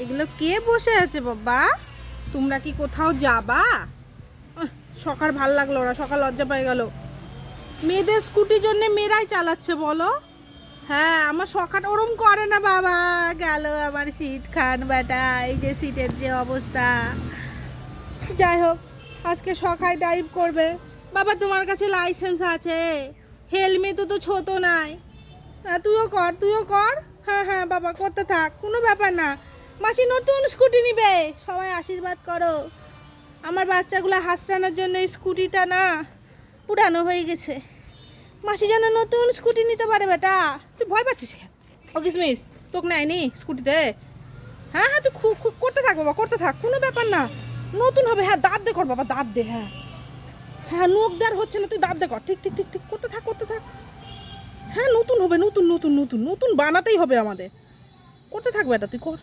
এগুলো কে বসে আছে বাবা? তোমরা কি কোথাও যাবা? সকাল ভাল লাগলো না, সকাল লজ্জা পেয়ে গেল। মেয়েদের স্কুটির জন্য মেয়েরাই চালাচ্ছে বলো। হ্যাঁ, আমার সকাল ওরম করে না বাবা। গেল আমার সিট খান বেটা, এই যে সিটের যে অবস্থা। যাই হোক, আজকে সকাল ড্রাইভ করবে। বাবা তোমার কাছে লাইসেন্স আছে, হেলমেটও তো ছোট নাই। তুইও কর, তুইও কর। হ্যাঁ হ্যাঁ বাবা, করতে থাক, কোনো ব্যাপার না। মাসি নতুন স্কুটি নিবে, সবাই আশীর্বাদ করো। আমার বাচ্চাগুলো হাসটানোর জন্য স্কুটিটা না পুরানো হয়ে গেছে। মাসি যেন নতুন স্কুটি নিতে পারে বেটা। তুই ভয় পাচ্ছিস? ও কিসমিস, তোকে নেয়নি স্কুটিতে? হ্যাঁ হ্যাঁ, তুই খুব খুব করতে থাক বাবা, করতে থাক, কোনো ব্যাপার না। নতুন হবে, হ্যাঁ দাঁত দে কর বাবা, দাঁত দে। হ্যাঁ হ্যাঁ, নখ দেওয়ার হচ্ছে না, তুই দাঁত দে কর। ঠিক ঠিক ঠিক ঠিক, করতে থাক, করতে থাক। হ্যাঁ নতুন হবে, নতুন নতুন নতুন নতুন বানাতেই হবে আমাদের। করতে থাকবে এটা, তুই কর।